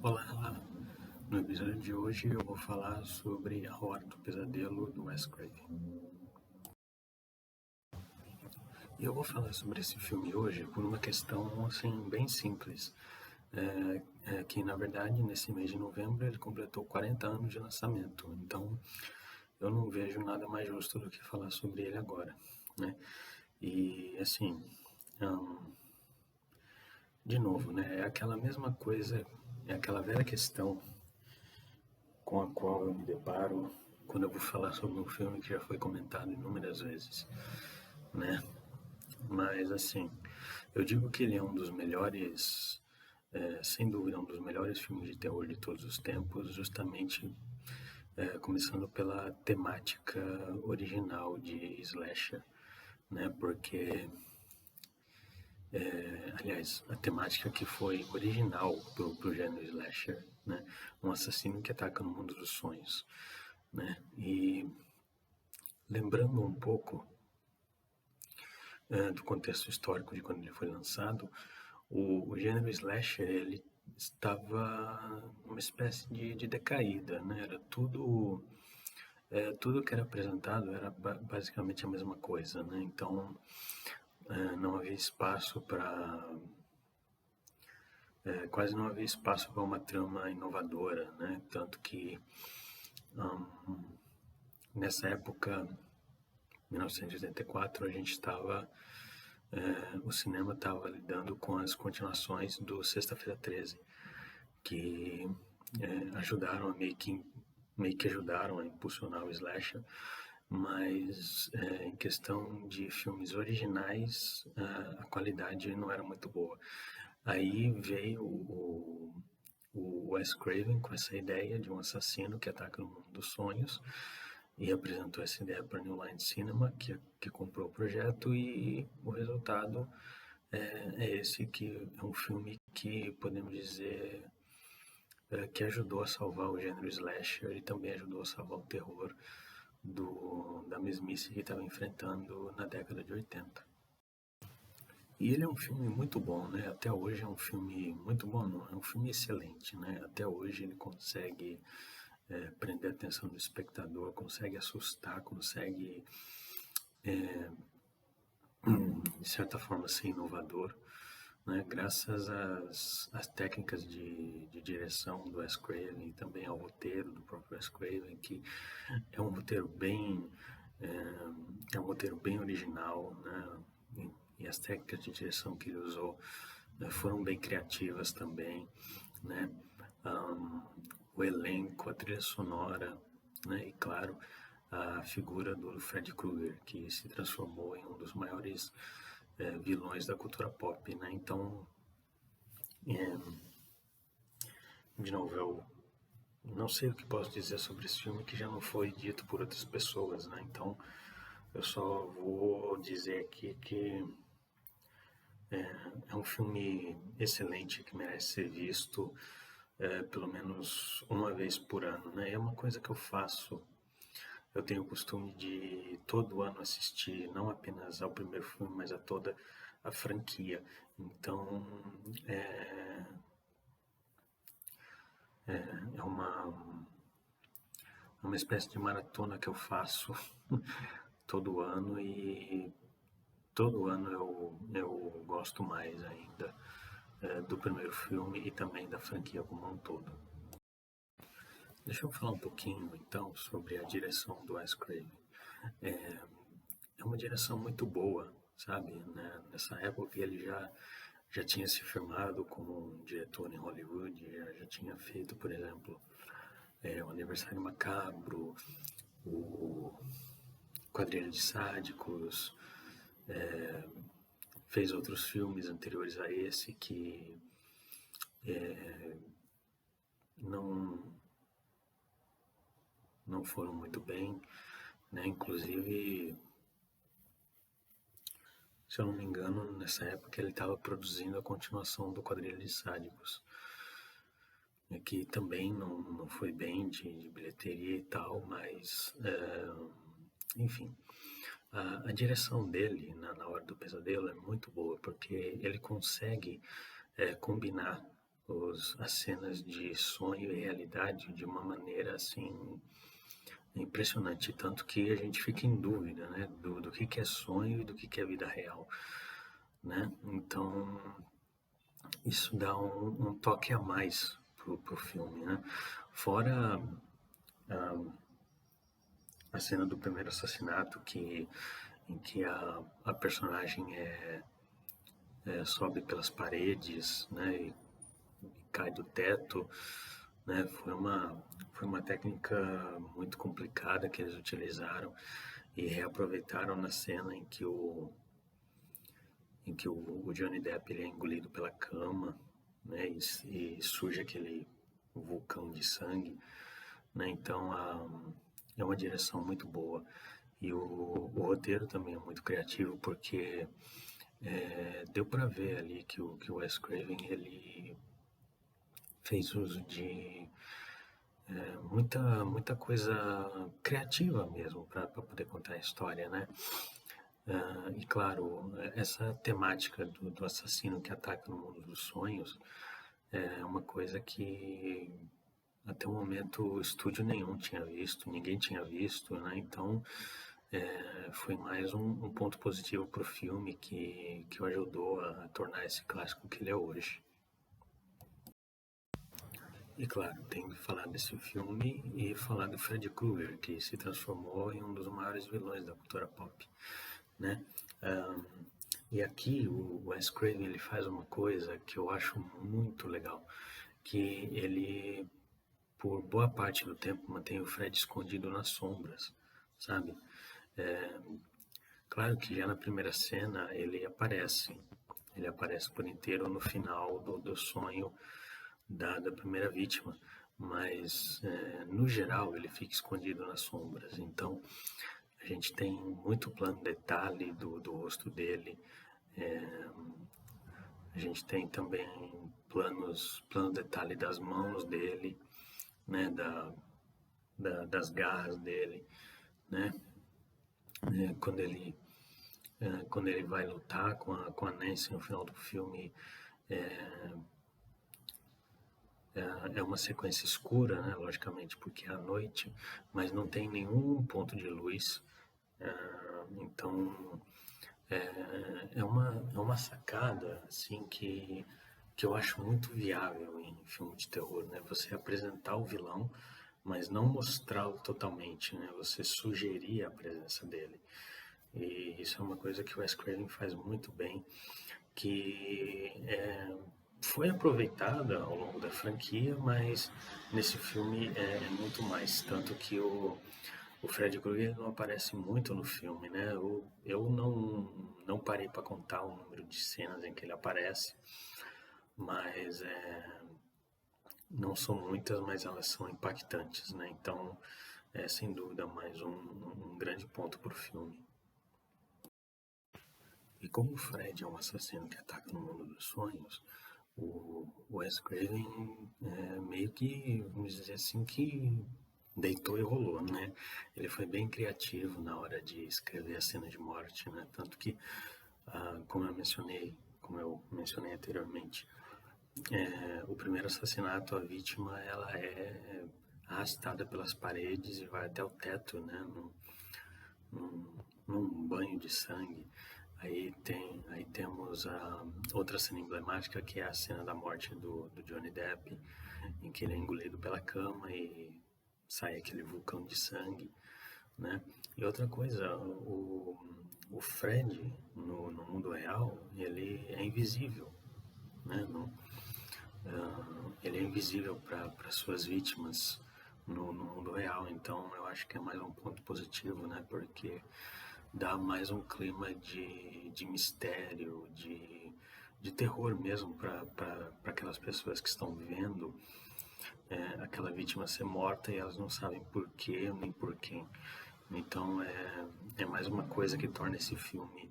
Olá, no episódio de hoje eu vou falar sobre A Hora do Pesadelo do Wes Craven. E eu vou falar sobre esse filme hoje por uma questão assim bem simples, que na verdade nesse mês de novembro ele completou 40 anos de lançamento, então eu não vejo nada mais justo do que falar sobre ele agora, né? E assim, de novo, né? É aquela mesma coisa, é aquela velha questão com a qual eu me deparo quando eu vou falar sobre um filme que já foi comentado inúmeras vezes, né? Mas assim, eu digo que ele é um dos melhores, sem dúvida, um dos melhores filmes de terror de todos os tempos, justamente começando pela temática original de slasher, né? Porque, aliás, a temática que foi original pro gênero slasher, né? Um assassino que ataca no mundo dos sonhos, né? E lembrando um pouco do contexto histórico de quando ele foi lançado, o gênero slasher ele estava numa espécie de decaída, né? Era tudo que era apresentado era basicamente a mesma coisa, né? Então não havia espaço para quase não havia espaço para uma trama inovadora, né? Tanto que nessa época, 1984, a gente estava o cinema estava lidando com as continuações do Sexta-feira 13, que ajudaram a meio que ajudaram a impulsionar o slasher, mas em questão de filmes originais, a qualidade não era muito boa. Aí veio o Wes Craven com essa ideia de um assassino que ataca no mundo dos sonhos e apresentou essa ideia para New Line Cinema, que comprou o projeto, e o resultado é esse, que é um filme que podemos dizer que ajudou a salvar o gênero slasher e também ajudou a salvar o terror da mesmice que estava enfrentando na década de 80. E ele é um filme muito bom, né? Até hoje é um filme muito bom, não, é um filme excelente, né? Até hoje ele consegue prender a atenção do espectador, consegue assustar, consegue, de certa forma, ser inovador, né? Graças às técnicas de direção do Wes Craven e também ao roteiro do próprio Wes Craven, que é um roteiro bem, é um roteiro bem original, né? E as técnicas de direção que ele usou foram bem criativas também, né? Um, o elenco, a trilha sonora, né? E claro, a figura do Freddy Krueger, que se transformou em um dos maiores vilões da cultura pop, né? Então, de novo, eu não sei o que posso dizer sobre esse filme que já não foi dito por outras pessoas, né? Então, eu só vou dizer aqui que é um filme excelente que merece ser visto pelo menos uma vez por ano, né? É uma coisa que eu faço. Eu tenho o costume de todo ano assistir não apenas ao primeiro filme, mas a toda a franquia. Então, é, é uma espécie de maratona que eu faço todo ano, e todo ano eu gosto mais ainda do primeiro filme e também da franquia como um todo. Deixa eu falar um pouquinho então sobre a direção do Wes Craven. É uma direção muito boa, sabe? Né? Nessa época ele já tinha se firmado como um diretor em Hollywood, já tinha feito, por exemplo, O Aniversário Macabro, o Quadrilha de Sádicos, fez outros filmes anteriores a esse que não, não foram muito bem, né? Inclusive, se eu não me engano, nessa época ele estava produzindo a continuação do Quadrilha de Sádicos, que também não foi bem de bilheteria e tal, mas, enfim, a direção dele na Hora do Pesadelo é muito boa, porque ele consegue combinar as cenas de sonho e realidade de uma maneira assim impressionante, tanto que a gente fica em dúvida, né, do que é sonho e do que é vida real, né? Então isso dá um toque a mais pro filme, né? Fora a cena do primeiro assassinato em que a personagem sobe pelas paredes, né, e cai do teto, né? Foi uma técnica muito complicada que eles utilizaram e reaproveitaram na cena em que o Johnny Depp ele é engolido pela cama, né? E surge aquele vulcão de sangue, né? Então é uma direção muito boa e o roteiro também é muito criativo porque deu para ver ali que o Wes Craven ele fez uso de muita coisa criativa mesmo para poder contar a história, né? E claro, essa temática do assassino que ataca no mundo dos sonhos é uma coisa que até o momento estúdio nenhum tinha visto, ninguém tinha visto, né? Então foi mais um ponto positivo para o filme que o ajudou a tornar esse clássico que ele é hoje. E claro, tem que falar desse filme e falar do Freddy Krueger, que se transformou em um dos maiores vilões da cultura pop, né? E aqui o Wes Craven ele faz uma coisa que eu acho muito legal, que ele por boa parte do tempo mantém o Fred escondido nas sombras, sabe? Claro que já na primeira cena ele aparece por inteiro no final do sonho da primeira vítima, mas no geral ele fica escondido nas sombras. Então a gente tem muito plano detalhe do rosto dele, a gente tem também plano detalhe das mãos dele, né, das garras dele, né, quando ele vai lutar com a Nancy no final do filme, é uma sequência escura, né, logicamente, porque é à noite, mas não tem nenhum ponto de luz. Então, é uma sacada, assim, que eu acho muito viável em filme de terror, né? Você apresentar o vilão, mas não mostrá-lo totalmente, né? Você sugerir a presença dele. E isso é uma coisa que o Wes Craven faz muito bem, que foi aproveitada ao longo da franquia, mas nesse filme é muito mais. Tanto que o Fred Krueger não aparece muito no filme, né? Eu não parei para contar o número de cenas em que ele aparece, mas não são muitas, mas elas são impactantes, né? Então, é sem dúvida mais um grande ponto para o filme. E como o Fred é um assassino que ataca no mundo dos sonhos, o Wes Craven meio que, vamos dizer assim, que deitou e rolou, né? Ele foi bem criativo na hora de escrever a cena de morte, né? Tanto que, como eu mencionei anteriormente, o primeiro assassinato, a vítima, ela é arrastada pelas paredes e vai até o teto, né? Num banho de sangue. Aí temos a outra cena emblemática, que é a cena da morte do Johnny Depp, em que ele é engolido pela cama e sai aquele vulcão de sangue, né? E outra coisa, o Fred, no mundo real, ele é invisível, né? Ele é invisível para suas vítimas no mundo real, então eu acho que é mais um ponto positivo, né? Porque dá mais um clima de mistério, de terror mesmo para aquelas pessoas que estão vendo aquela vítima ser morta e elas não sabem por quê nem por quem. Então é mais uma coisa que torna esse filme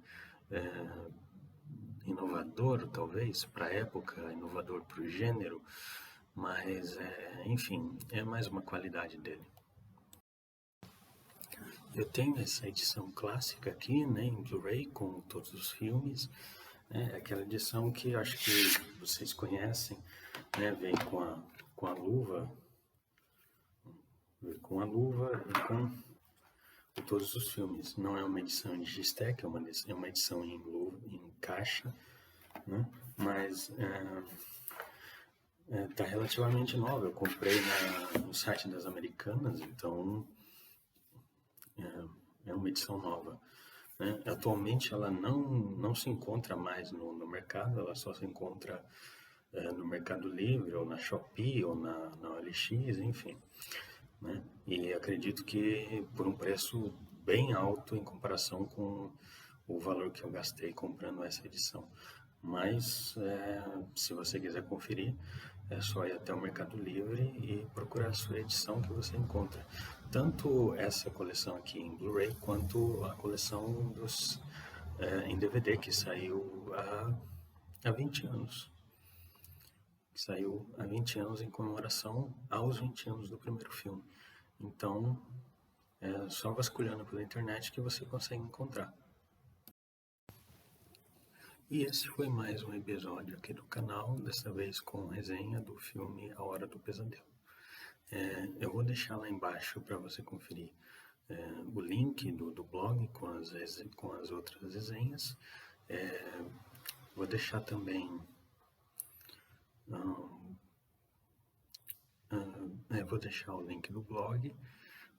inovador, talvez, para a época, inovador para o gênero, mas enfim, é mais uma qualidade dele. Eu tenho essa edição clássica aqui, né, em Blu-ray, com todos os filmes, né, aquela edição que eu acho que vocês conhecem, né? Vem com a luva, com a luva e com todos os filmes. Não é uma edição em Digistec, é uma edição em luva, em caixa, né? Mas tá relativamente nova. Eu comprei no site das Americanas, então é uma edição nova, né? Atualmente ela não se encontra mais no mercado, ela só se encontra no Mercado Livre, ou na Shopee, ou na OLX, enfim, né? E acredito que por um preço bem alto em comparação com o valor que eu gastei comprando essa edição. Mas se você quiser conferir, é só ir até o Mercado Livre e procurar a sua edição que você encontra. Tanto essa coleção aqui em Blu-ray, quanto a coleção em DVD, que saiu há 20 anos. Saiu há 20 anos em comemoração aos 20 anos do primeiro filme. Então, é só vasculhando pela internet que você consegue encontrar. E esse foi mais um episódio aqui do canal, dessa vez com resenha do filme A Hora do Pesadelo. Eu vou deixar lá embaixo para você conferir o link do blog com as outras resenhas. Vou deixar também vou deixar o link do blog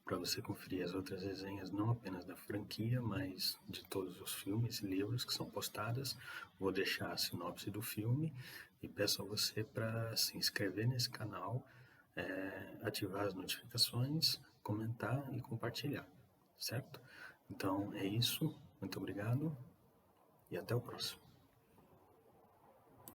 para você conferir as outras resenhas, não apenas da franquia, mas de todos os filmes e livros que são postadas. Vou deixar a sinopse do filme e peço a você para se inscrever nesse canal, ativar as notificações, comentar e compartilhar, certo? Então é isso, muito obrigado e até o próximo.